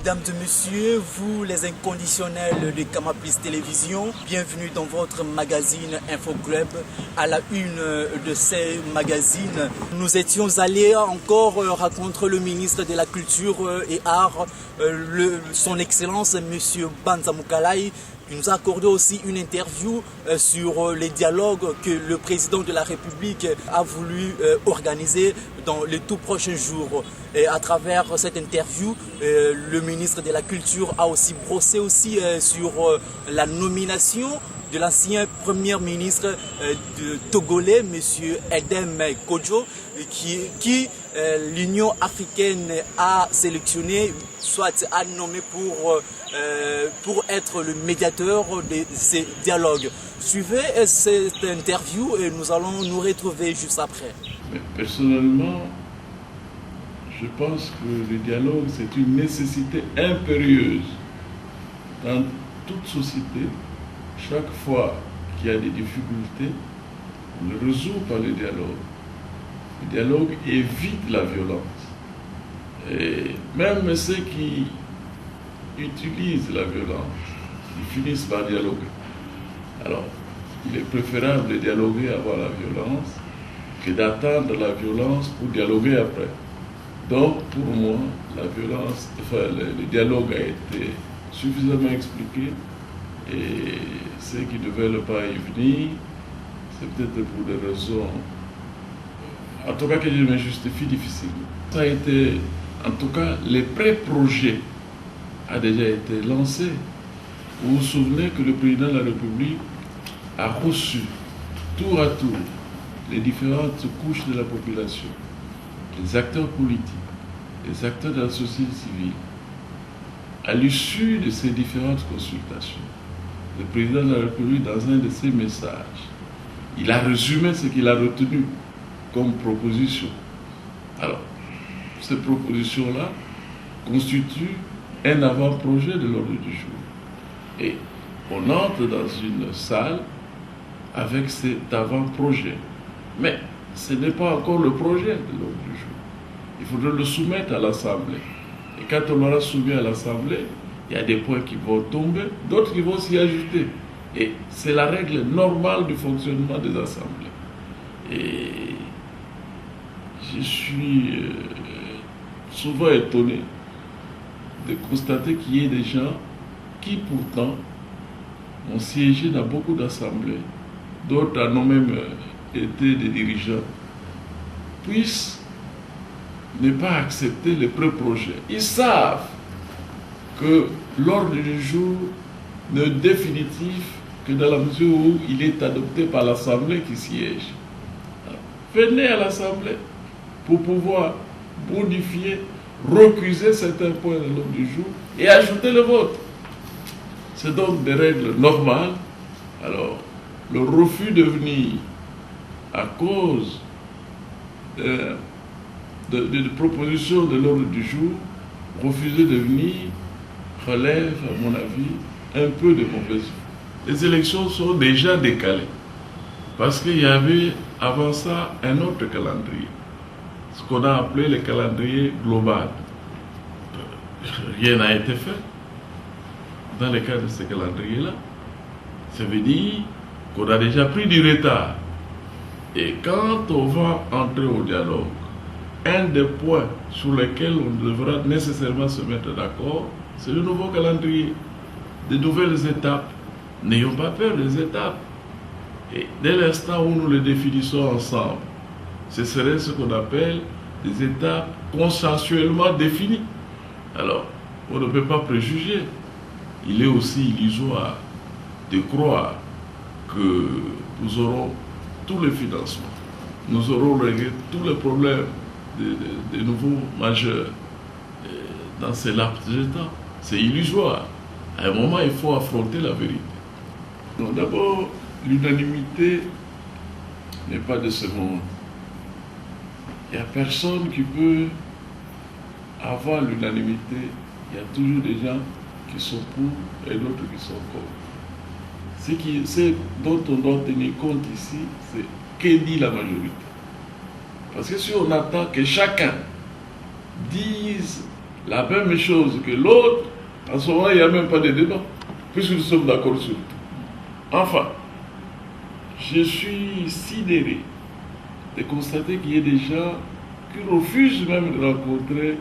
Mesdames et messieurs, vous les inconditionnels de Camapis Télévision, bienvenue dans votre magazine Info Club. À la une de ces magazines, nous étions allés encore rencontrer le ministre de la Culture et Arts, son Excellence Monsieur Banza Moukalay, qui nous a accordé aussi une interview sur les dialogues que le président de la République a voulu organiser dans les tout prochains jours. Et à travers cette interview, le ministre de la Culture a aussi brossé aussi sur la nomination de l'ancien premier ministre togolais, M. Edem Kodjo, qui l'Union africaine a sélectionné, soit a nommé pour être le médiateur de ces dialogues. Suivez cette interview et nous allons nous retrouver juste après. Mais personnellement, je pense que le dialogue, c'est une nécessité impérieuse dans toute société. Chaque fois qu'il y a des difficultés, on le résout par le dialogue. Le dialogue évite la violence. Et même ceux qui utilisent la violence, ils finissent par dialoguer. Alors, il est préférable de dialoguer avant la violence que d'attendre la violence pour dialoguer après. Donc, pour moi, le dialogue a été suffisamment expliqué. Et ceux qui ne veulent pas y venir, c'est peut-être pour des raisons, en tout cas que je me justifie difficilement. Ça a été, en tout cas, les pré-projets a déjà été lancé. Vous vous souvenez que le président de la République a reçu tour à tour les différentes couches de la population, les acteurs politiques, les acteurs de la société civile. À l'issue de ces différentes consultations, le président de la République, dans un de ses messages, il a résumé ce qu'il a retenu comme proposition. Alors, ces propositions-là constituent un avant-projet de l'ordre du jour. Et on entre dans une salle avec cet avant-projet. Mais ce n'est pas encore le projet de l'ordre du jour. Il faudra le soumettre à l'Assemblée. Et quand on l'aura soumis à l'Assemblée, il y a des points qui vont tomber, d'autres qui vont s'y ajouter. Et c'est la règle normale du fonctionnement des assemblées. Et je suis souvent étonné de constater qu'il y ait des gens qui pourtant ont siégé dans beaucoup d'assemblées, d'autres en ont même été des dirigeants, puissent ne pas accepter les pré-projets. Ils savent que l'ordre du jour n'est définitif que dans la mesure où il est adopté par l'Assemblée qui siège. Alors, venez à l'Assemblée pour pouvoir modifier, recuser certains points de l'ordre du jour et ajouter le vôtre. C'est donc des règles normales. Alors, le refus de venir à cause de propositions de l'ordre du jour, refuser de venir relève, à mon avis, un peu de mauvaise foi. Les élections sont déjà décalées parce qu'il y avait avant ça un autre calendrier, ce qu'on a appelé le calendrier global. Rien n'a été fait dans le cadre de ce calendrier-là. Ça veut dire qu'on a déjà pris du retard. Et quand on va entrer au dialogue, un des points sur lesquels on devra nécessairement se mettre d'accord, c'est le nouveau calendrier, de nouvelles étapes. N'ayons pas peur des étapes. Et dès l'instant où nous les définissons ensemble, ce serait ce qu'on appelle des étapes consensuellement définies. Alors, on ne peut pas préjuger. Il est aussi illusoire de croire que nous aurons tous les financements, nous aurons réglé tous les problèmes des nouveaux majeurs dans ces laps de temps. C'est illusoire. À un moment, il faut affronter la vérité. Donc d'abord, l'unanimité n'est pas de ce monde. Il n'y a personne qui peut avoir l'unanimité. Il y a toujours des gens qui sont pour et d'autres qui sont contre. Ce dont on doit tenir compte ici, c'est que dit la majorité. Parce que si on attend que chacun dise la même chose que l'autre, en ce moment, il n'y a même pas de débat, puisque nous sommes d'accord sur tout. Enfin, je suis sidéré de constater qu'il y a des gens qui refusent même de rencontrer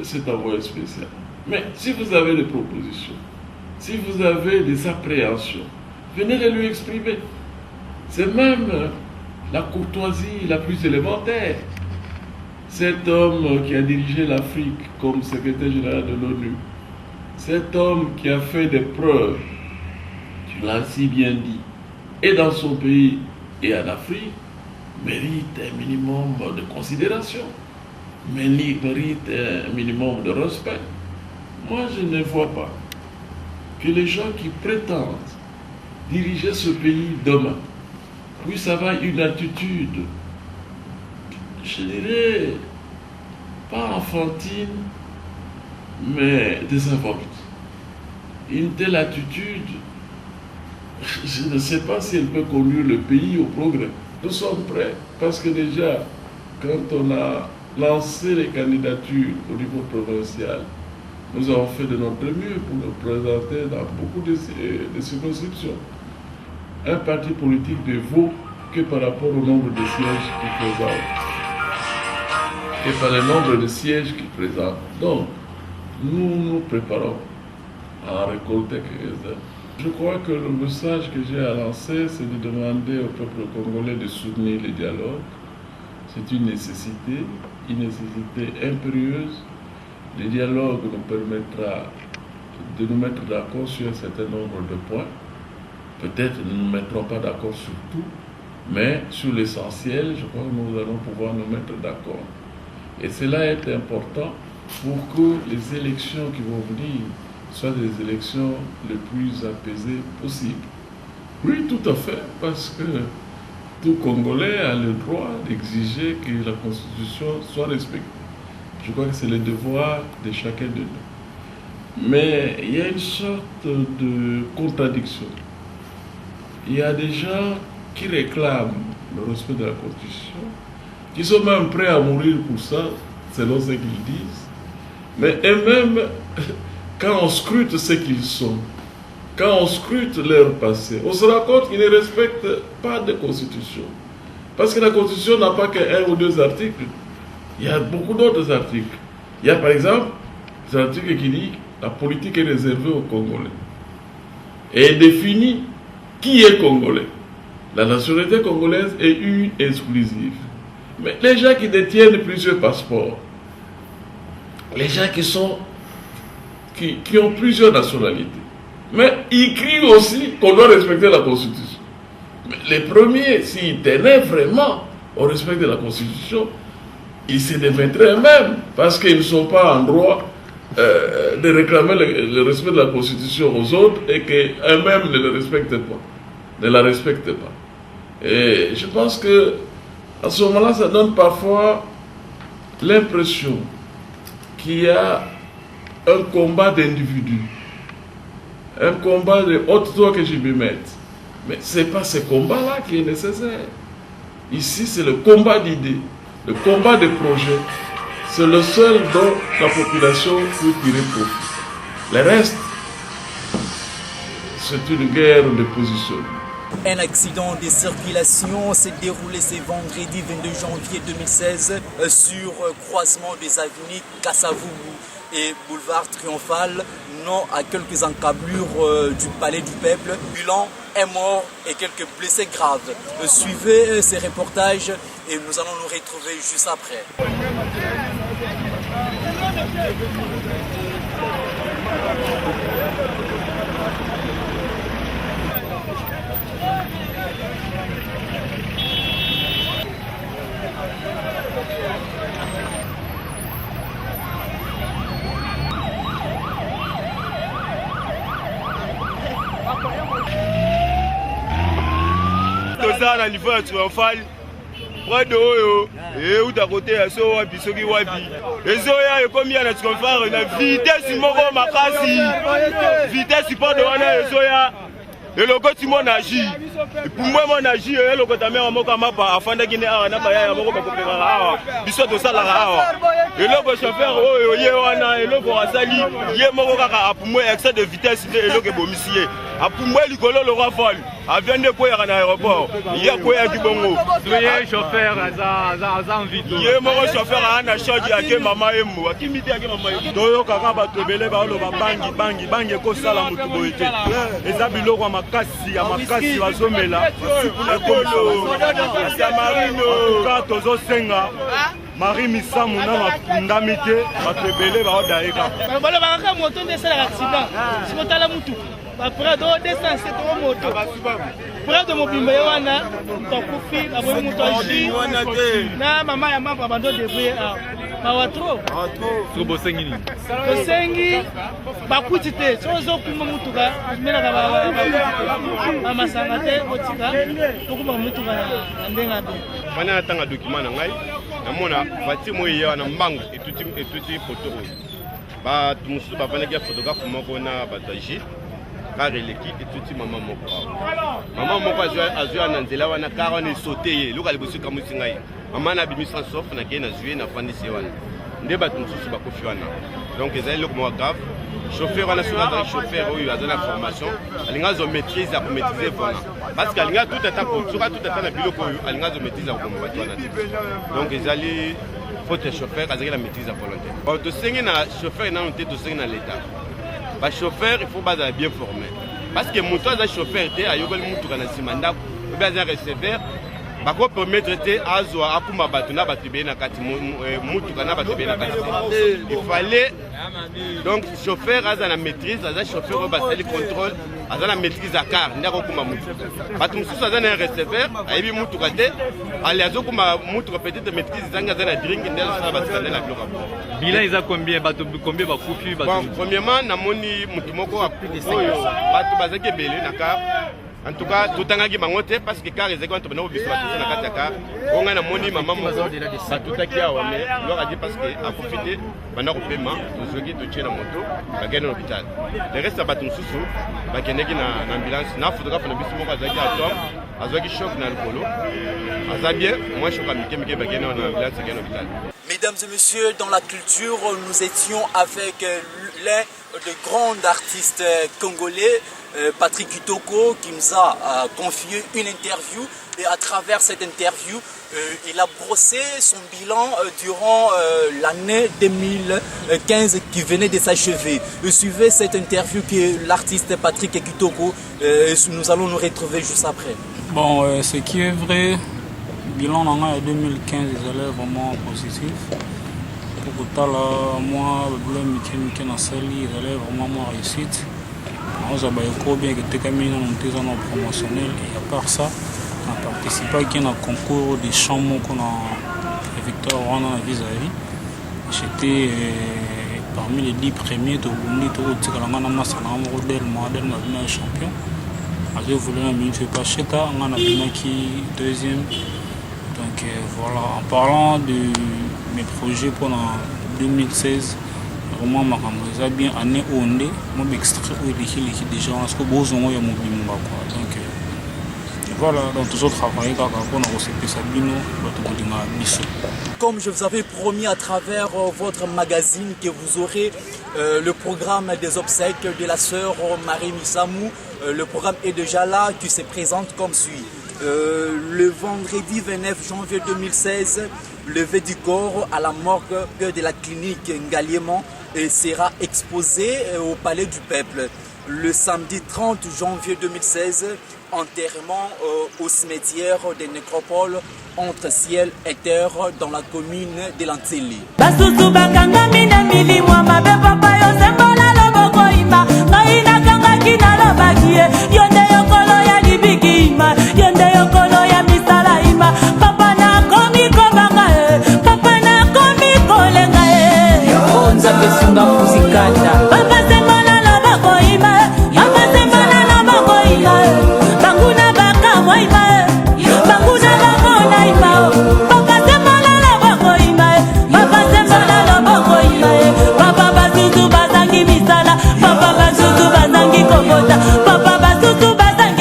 cet envoyé spécial. Mais si vous avez des propositions, si vous avez des appréhensions, venez les lui exprimer. C'est même la courtoisie la plus élémentaire. Cet homme qui a dirigé l'Afrique comme secrétaire général de l'ONU, cet homme qui a fait des preuves, tu l'as si bien dit, et dans son pays et en Afrique, mérite un minimum de considération, mérite un minimum de respect. Moi, je ne vois pas que les gens qui prétendent diriger ce pays demain puissent avoir une attitude, je dirais, pas enfantine, mais désinvolte. Une telle attitude, je ne sais pas si elle peut conduire le pays au progrès. Nous sommes prêts, parce que déjà, quand on a lancé les candidatures au niveau provincial, nous avons fait de notre mieux pour nous présenter dans beaucoup de circonscriptions. Un parti politique ne vaut que par rapport au nombre de sièges qu'il présente. Et par le nombre de sièges qu'il présente. Donc, nous nous préparons à récolter quelques-uns. Je crois que le message que j'ai à lancer, c'est de demander au peuple congolais de soutenir le dialogue. C'est une nécessité impérieuse. Le dialogue nous permettra de nous mettre d'accord sur un certain nombre de points. Peut-être nous ne nous mettrons pas d'accord sur tout, mais sur l'essentiel, je crois que nous allons pouvoir nous mettre d'accord. Et cela est important pour que les élections qui vont venir soient des élections les plus apaisées possibles. Oui, tout à fait, parce que tout Congolais a le droit d'exiger que la Constitution soit respectée. Je crois que c'est le devoir de chacun de nous. Mais il y a une sorte de contradiction. Il y a des gens qui réclament le respect de la Constitution, qui sont même prêts à mourir pour ça, selon ce qu'ils disent. Mais eux-mêmes, quand on scrute ce qu'ils sont, quand on scrute leur passé, on se rend compte qu'ils ne respectent pas de Constitution. Parce que la Constitution n'a pas qu'un ou deux articles. Il y a beaucoup d'autres articles. Il y a par exemple des articles qui disent que la politique est réservée aux Congolais. Et définit qui est Congolais. La nationalité congolaise est une exclusive. Mais les gens qui détiennent plusieurs passeports, les gens qui ont plusieurs nationalités, mais ils crient aussi qu'on doit respecter la Constitution. Mais les premiers, s'ils tenaient vraiment au respect de la Constitution, ils se démettraient eux-mêmes, parce qu'ils ne sont pas en droit de réclamer le respect de la Constitution aux autres et qu'eux-mêmes ne la respectent pas. Et je pense que à ce moment-là, ça donne parfois l'impression qu'il y a un combat d'individus, un combat de haute-toi que je me mette. Mais ce n'est pas ce combat-là qui est nécessaire. Ici, c'est le combat d'idées, le combat de projets. C'est le seul dont la population peut tirer profit. Le reste, c'est une guerre de positionnement. Un accident de circulation s'est déroulé ce vendredi 22 janvier 2016 sur croisement des avenues Kassavubu et boulevard Triomphal, non à quelques encablures du palais du peuple. Bilan, un mort et quelques blessés graves. Suivez ces reportages et nous allons nous retrouver juste après. toza na niveau ya triomphal près de oyo euta kote ya so wapi soki wapi ezoya ekomi ya na triomphal na vitesse moko makasi vitesse mpo de wana ezoya eloko ti mon agi pour moi mon agi eloko ta mère moko mapa afanda kine awa na baya ya moko bakopeka awa biso to sala awa eloko chauffeur oyo ye wana eloko asali ye moko kaka pour moi excès de vitesse eloko bomisier pour moi likolo le roi vol avion de ko ya na aéroport ye ko ya kibongo ye chauffeur aza envie ye moko chauffeur ana charge ake mama emu akimite ake mama emu toyo kaka bato bele ba lo bangi ko sala mutu boyete eza biloko makasi bazomela ekolo ya marino ka tozosenga Marie Misamu na mafundami te bato ebele baodayeka balobaka moto nde esalaka accident sikotala mutu après do descend c'est trop moto près de mobimba wana tokufi aboyi moto aji na mama ya mamba bando débrouiller mawa trop bosengi nini bosengi bakuti te sozo kuma mutuka menaka bamasanga te botika tokuma mutuka na ndenga be bana natanga document na ngai namona bati moye wana mbangu etuti photo oyo bato mosusu bavandaki ya photographe moko na bataji kar eleki etuti mama moko azwi na nzela wana kar wana esote ye eloko alibosi kamusi ngai mama na bimisa sof nakei nazwi nafandisi ye wana nde bato mosusu bakofi wana donc ezali eloko moko grave chauffeur wana soki azali chauffeur oyo aza na formation alingi azomaîtrise akomaîtrise mpona parce que alingi soki ata na biloko oyo alingi azomaîtrise akokoma bato wana te donc ezali faute ya chauffeur azalaki na maîtrise ya volontaire tosengi na chauffeur nano te tosengi na l'état bachauffeur il faut bazala bien formé parce que moto aza chauffeur te ayokoli mutuka na nsima ndako obe aza receveur bakopermettre te azwa akuma bato na bato ebele na kati mutuka na bato ebele na kati il fallait donc chauffeur aza na maîtrise aza chauffeur oyo basali contrôle aza na maîtrise ya car nde akokuma mutuka bato mosusu aza na receveur ayebi mutuka te ale azokuma mutuka peut-être maîtrise ezangi aza na drink nde azosala baskande na biloko bilan eza combien bato combien bakufi bon premièrement namoni mutu moko oyo bato bazaki ebele na car en tout cas totangaki bango te parce que car ezaki wana tobanda kobiso batusi na kati ya car oyo ngai namoni mama moko batutaki awa mais lor adi parce que akufi te banda kopema tozwaki totie na moto bakende na hôpital le reste ya bato mosusu bakendeki na ambulance na photographe na biso moko azalaki atom azwaki choc na likolo aza bien moi choc ya mike bakende na ambulance akende na hôpital. Mesdames et messieurs, dans la culture, nous étions avec l'un des grands artistes congolais, Patrick Kitoko, qui nous a confié une interview. Et à travers cette interview, il a brossé son bilan durant l'année 2015 qui venait de s'achever. Suivez cette interview que l'artiste Patrick Kitoko, nous allons nous retrouver juste après. Bon, ce qui est vrai, le bilan en 2015 est vraiment positif. Pour autant, moi, le problème qui est dans celle est vraiment ma réussite. Nous avons bien été promotionnel et à part ça, on a participé à un concours de chants qu'on a Victor Rwanda vis-à-vis. J'étais parmi les 10 premiers de Burundi, modèle champion. Je voulais un minute pas Cheta, on a qui deuxième. Donc voilà, en parlant de mes projets pendant 2016, vraiment ma bien année où on est, moi extrait où il est déjà parce que besoin il y a mon bimba quoi. Donc voilà, donc toujours travailler quand on a reçu Sabino, comme je vous avais promis à travers votre magazine que vous aurez le programme des obsèques de la sœur Marie Misamu, le programme est déjà là qui se présente comme suit. Le vendredi 29 janvier 2016, levée du corps à la morgue de la clinique Ngaliéman sera exposé au Palais du Peuple. Le samedi 30 janvier 2016, enterrement au cimetière des nécropoles entre ciel et terre dans la commune de Lantili. Papa basutu bazangi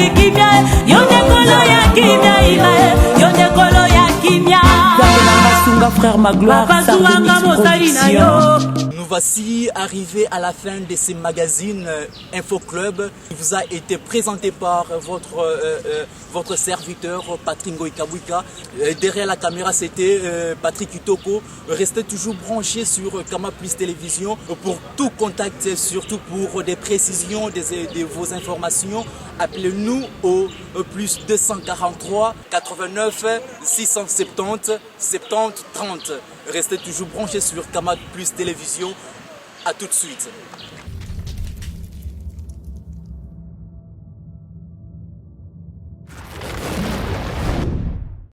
frère Magloire, Nous voici arrivés à la fin de ce magazine Info Club qui vous a été présenté par votre serviteur Patrick Ngoïkabouika. Derrière la caméra, c'était Patrick Utoko. Restez toujours branchés sur Kama Plus Télévision pour tout contact, surtout pour des précisions de vos informations. Appelez-nous au plus 243 89 670 70 30. Restez toujours branchés sur Kama Plus Télévision. À tout de suite.